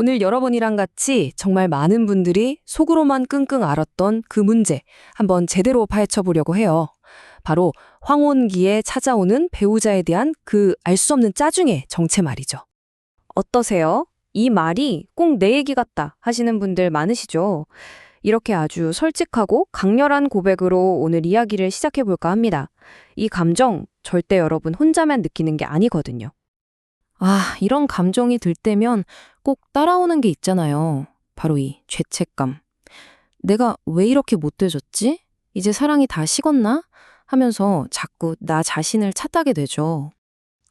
오늘 여러분이랑 같이 정말 많은 분들이 속으로만 끙끙 앓았던 그 문제 한번 제대로 파헤쳐 보려고 해요. 바로 황혼기에 찾아오는 배우자에 대한 그 알 수 없는 짜증의 정체 말이죠. 어떠세요? 이 말이 꼭 내 얘기 같다 하시는 분들 많으시죠? 이렇게 아주 솔직하고 강렬한 고백으로 오늘 이야기를 시작해 볼까 합니다. 이 감정 절대 여러분 혼자만 느끼는 게 아니거든요. 이런 감정이 들 때면 꼭 따라오는 게 있잖아요. 바로 이 죄책감. 내가 왜 이렇게 못돼졌지? 이제 사랑이 다 식었나? 하면서 자꾸 나 자신을 탓하게 되죠.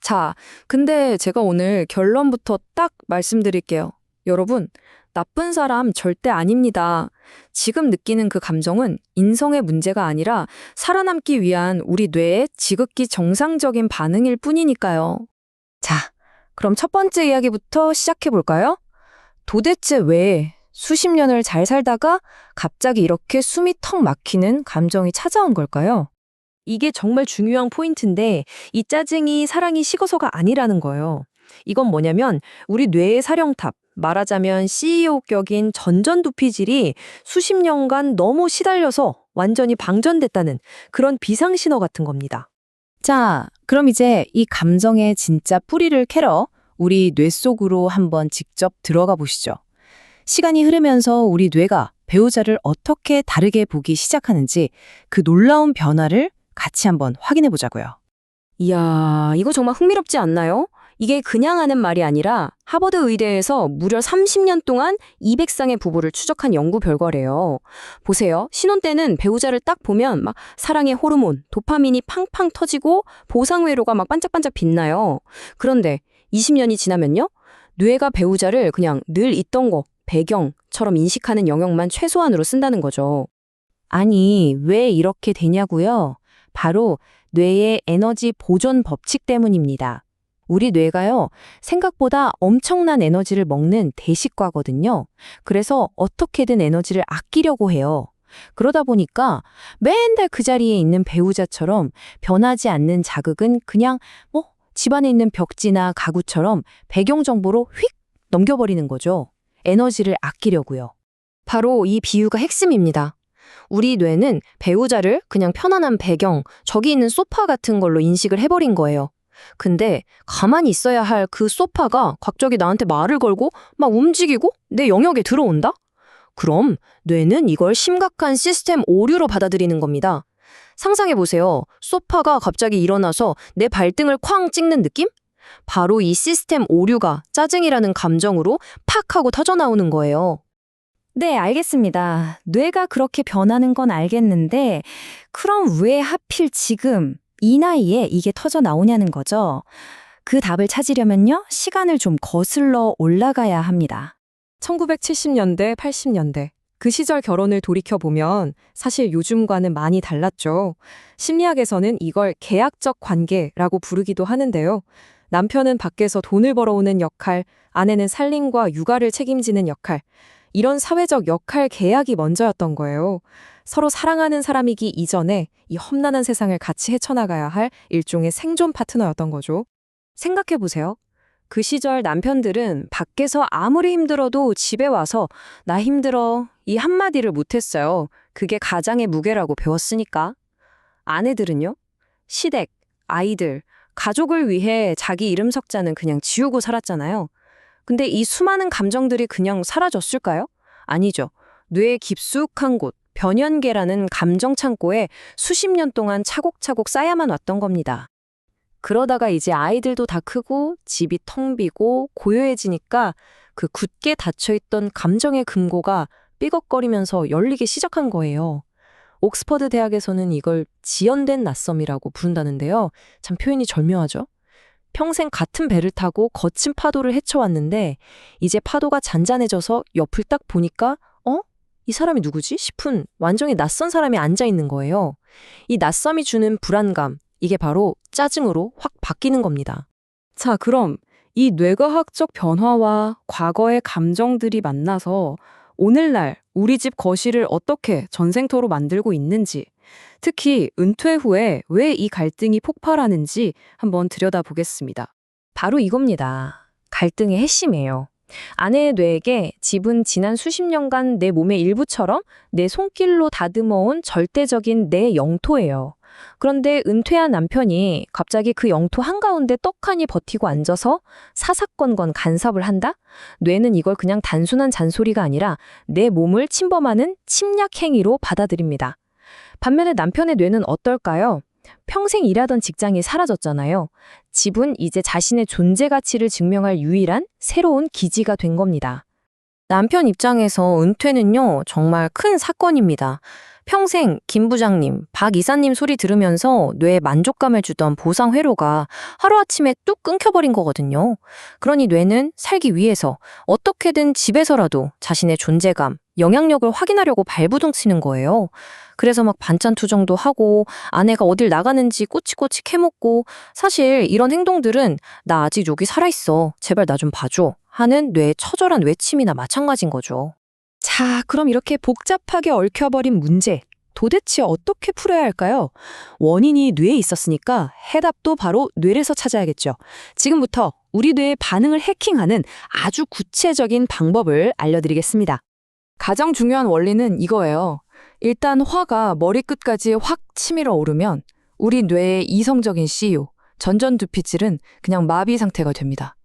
자, 근데 제가 오늘 결론부터 딱 말씀드릴게요. 여러분, 나쁜 사람 절대 아닙니다. 지금 느끼는 그 감정은 인성의 문제가 아니라 살아남기 위한 우리 뇌의 지극히 정상적인 반응일 뿐이니까요. 자, 그럼 첫 번째 이야기부터 시작해 볼까요? 도대체 왜 수십 년을 잘 살다가 갑자기 이렇게 숨이 턱 막히는 감정이 찾아온 걸까요? 이게 정말 중요한 포인트인데 이 짜증이 사랑이 식어서가 아니라는 거예요. 이건 뭐냐면 우리 뇌의 사령탑, 말하자면 CEO격인 전전두피질이 수십 년간 너무 시달려서 완전히 방전됐다는 그런 비상신호 같은 겁니다. 자, 그럼 이제 이 감정의 진짜 뿌리를 캐러 우리 뇌 속으로 한번 직접 들어가 보시죠. 시간이 흐르면서 우리 뇌가 배우자를 어떻게 다르게 보기 시작하는지 그 놀라운 변화를 같이 한번 확인해 보자고요. 이야, 이거 정말 흥미롭지 않나요? 이게 그냥 하는 말이 아니라 하버드 의대에서 무려 30년 동안 200쌍의 부부를 추적한 연구 결과래요. 보세요. 신혼 때는 배우자를 딱 보면 막 사랑의 호르몬, 도파민이 팡팡 터지고 보상회로가 막 반짝반짝 빛나요. 그런데 20년이 지나면요. 뇌가 배우자를 그냥 늘 있던 거, 배경처럼 인식하는 영역만 최소한으로 쓴다는 거죠. 아니, 왜 이렇게 되냐고요? 바로 뇌의 에너지 보존 법칙 때문입니다. 우리 뇌가요, 생각보다 엄청난 에너지를 먹는 대식과거든요. 그래서 어떻게든 에너지를 아끼려고 해요. 그러다 보니까 맨날 그 자리에 있는 배우자처럼 변하지 않는 자극은 그냥 집안에 있는 벽지나 가구처럼 배경 정보로 휙 넘겨버리는 거죠. 에너지를 아끼려고요. 바로 이 비유가 핵심입니다. 우리 뇌는 배우자를 그냥 편안한 배경, 저기 있는 소파 같은 걸로 인식을 해버린 거예요. 근데 가만히 있어야 할 그 소파가 갑자기 나한테 말을 걸고 막 움직이고 내 영역에 들어온다? 그럼 뇌는 이걸 심각한 시스템 오류로 받아들이는 겁니다. 상상해보세요. 소파가 갑자기 일어나서 내 발등을 쾅 찍는 느낌? 바로 이 시스템 오류가 짜증이라는 감정으로 팍 하고 터져나오는 거예요. 네, 알겠습니다. 뇌가 그렇게 변하는 건 알겠는데 그럼 왜 하필 지금 이 나이에 이게 터져 나오냐는 거죠. 그 답을 찾으려면요, 시간을 좀 거슬러 올라가야 합니다. 1970년대, 80년대. 그 시절 결혼을 돌이켜보면 사실 요즘과는 많이 달랐죠. 심리학에서는 이걸 계약적 관계라고 부르기도 하는데요. 남편은 밖에서 돈을 벌어오는 역할, 아내는 살림과 육아를 책임지는 역할. 이런 사회적 역할 계약이 먼저였던 거예요. 서로 사랑하는 사람이기 이전에 이 험난한 세상을 같이 헤쳐나가야 할 일종의 생존 파트너였던 거죠. 생각해보세요. 그 시절 남편들은 밖에서 아무리 힘들어도 집에 와서 나 힘들어 이 한마디를 못했어요. 그게 가장의 무게라고 배웠으니까. 아내들은요? 시댁, 아이들, 가족을 위해 자기 이름 석자는 그냥 지우고 살았잖아요. 근데 이 수많은 감정들이 그냥 사라졌을까요? 아니죠. 뇌의 깊숙한 곳, 변연계라는 감정 창고에 수십 년 동안 차곡차곡 쌓야만 왔던 겁니다. 그러다가 이제 아이들도 다 크고 집이 텅 비고 고요해지니까 그 굳게 닫혀있던 감정의 금고가 삐걱거리면서 열리기 시작한 거예요. 옥스퍼드 대학에서는 이걸 지연된 낯섦이라고 부른다는데요. 참 표현이 절묘하죠? 평생 같은 배를 타고 거친 파도를 헤쳐왔는데 이제 파도가 잔잔해져서 옆을 딱 보니까 이 사람이 누구지? 싶은 완전히 낯선 사람이 앉아있는 거예요. 이 낯섦이 주는 불안감, 이게 바로 짜증으로 확 바뀌는 겁니다. 자, 그럼 이 뇌과학적 변화와 과거의 감정들이 만나서 오늘날 우리 집 거실을 어떻게 전생토로 만들고 있는지, 특히 은퇴 후에 왜 이 갈등이 폭발하는지 한번 들여다보겠습니다. 바로 이겁니다. 갈등의 핵심이에요. 아내의 뇌에게 집은 지난 수십 년간 내 몸의 일부처럼 내 손길로 다듬어온 절대적인 내 영토예요. 그런데 은퇴한 남편이 갑자기 그 영토 한가운데 떡하니 버티고 앉아서 사사건건 간섭을 한다? 뇌는 이걸 그냥 단순한 잔소리가 아니라 내 몸을 침범하는 침략 행위로 받아들입니다. 반면에 남편의 뇌는 어떨까요? 평생 일하던 직장이 사라졌잖아요. 집은 이제 자신의 존재 가치를 증명할 유일한 새로운 기지가 된 겁니다. 남편 입장에서 은퇴는요, 정말 큰 사건입니다. 평생 김 부장님, 박 이사님 소리 들으면서 뇌에 만족감을 주던 보상 회로가 하루아침에 뚝 끊겨버린 거거든요. 그러니 뇌는 살기 위해서 어떻게든 집에서라도 자신의 존재감, 영향력을 확인하려고 발부둥 치는 거예요. 그래서 막 반찬 투정도 하고 아내가 어딜 나가는지 꼬치꼬치 캐묻고 사실 이런 행동들은 나 아직 여기 살아있어. 제발 나 좀 봐줘. 하는 뇌의 처절한 외침이나 마찬가지인 거죠. 자, 그럼 이렇게 복잡하게 얽혀버린 문제, 도대체 어떻게 풀어야 할까요? 원인이 뇌에 있었으니까 해답도 바로 뇌에서 찾아야겠죠. 지금부터 우리 뇌의 반응을 해킹하는 아주 구체적인 방법을 알려드리겠습니다. 가장 중요한 원리는 이거예요. 일단 화가 머리끝까지 확 치밀어 오르면 우리 뇌의 이성적인 CU, 전전두피질은 그냥 마비 상태가 됩니다.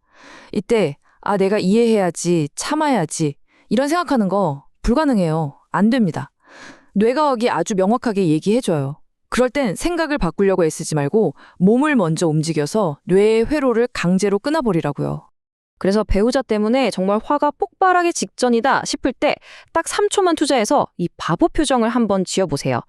이때 내가 이해해야지, 참아야지 이런 생각하는 거 불가능해요. 안 됩니다. 뇌과학이 아주 명확하게 얘기해줘요. 그럴 땐 생각을 바꾸려고 애쓰지 말고 몸을 먼저 움직여서 뇌의 회로를 강제로 끊어버리라고요. 그래서 배우자 때문에 정말 화가 폭발하기 직전이다 싶을 때 딱 3초만 투자해서 이 바보 표정을 한번 지어보세요.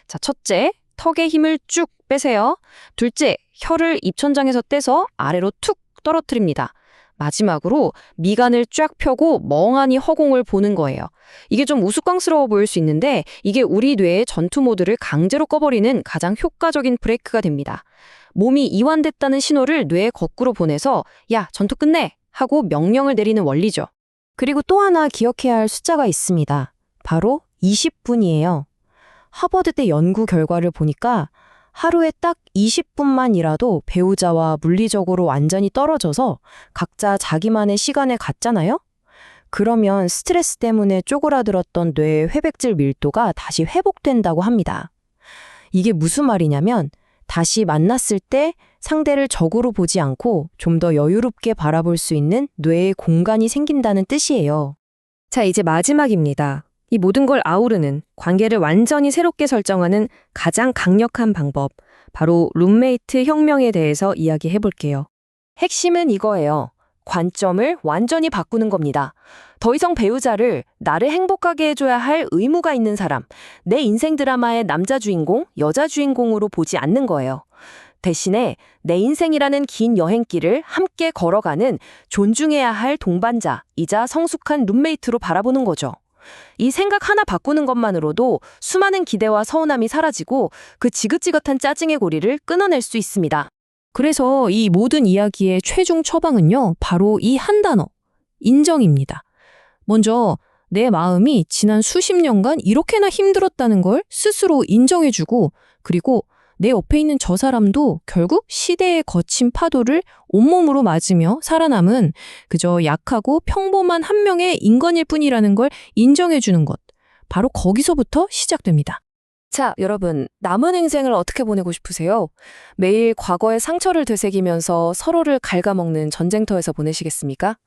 자, 첫째, 턱에 힘을 쭉 빼세요. 둘째, 혀를 입천장에서 떼서 아래로 툭 떨어뜨립니다. 마지막으로 미간을 쫙 펴고 멍하니 허공을 보는 거예요. 이게 좀 우스꽝스러워 보일 수 있는데 이게 우리 뇌의 전투 모드를 강제로 꺼버리는 가장 효과적인 브레이크가 됩니다. 몸이 이완됐다는 신호를 뇌에 거꾸로 보내서 야, 전투 끝내! 하고 명령을 내리는 원리죠. 그리고 또 하나 기억해야 할 숫자가 있습니다. 바로 20분이에요. 하버드대 연구 결과를 보니까 하루에 딱 20분만 일하도 배우자와 물리적으로 완전히 떨어져서 각자 자기만의 시간을 갖잖아요? 그러면 스트레스 때문에 쪼그라들었던 뇌의 회백질 밀도가 다시 회복된다고 합니다. 이게 무슨 말이냐면 다시 만났을 때 상대를 적으로 보지 않고 좀 더 여유롭게 바라볼 수 있는 뇌의 공간이 생긴다는 뜻이에요. 자, 이제 마지막입니다. 이 모든 걸 아우르는, 관계를 완전히 새롭게 설정하는 가장 강력한 방법, 바로 룸메이트 혁명에 대해서 이야기해 볼게요. 핵심은 이거예요. 관점을 완전히 바꾸는 겁니다. 더 이상 배우자를 나를 행복하게 해줘야 할 의무가 있는 사람, 내 인생 드라마의 남자 주인공, 여자 주인공으로 보지 않는 거예요. 대신에 내 인생이라는 긴 여행길을 함께 걸어가는 존중해야 할 동반자이자 성숙한 룸메이트로 바라보는 거죠. 이 생각 하나 바꾸는 것만으로도 수많은 기대와 서운함이 사라지고 그 지긋지긋한 짜증의 고리를 끊어낼 수 있습니다. 그래서 이 모든 이야기의 최종 처방은요, 바로 이 한 단어, 인정입니다. 먼저 내 마음이 지난 수십 년간 이렇게나 힘들었다는 걸 스스로 인정해주고, 그리고 내 옆에 있는 저 사람도 결국 시대의 거친 파도를 온몸으로 맞으며 살아남은 그저 약하고 평범한 한 명의 인간일 뿐이라는 걸 인정해주는 것. 바로 거기서부터 시작됩니다. 자, 여러분, 남은 인생을 어떻게 보내고 싶으세요? 매일 과거의 상처를 되새기면서 서로를 갉아먹는 전쟁터에서 보내시겠습니까?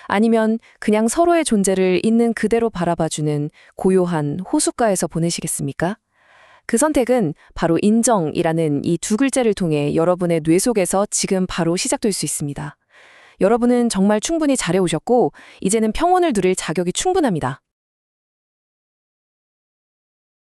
아니면 그냥 서로의 존재를 있는 그대로 바라봐주는 고요한 호숫가에서 보내시겠습니까? 그 선택은 바로 인정이라는 이 두 글자를 통해 여러분의 뇌 속에서 지금 바로 시작될 수 있습니다. 여러분은 정말 충분히 잘해오셨고 이제는 평온을 누릴 자격이 충분합니다.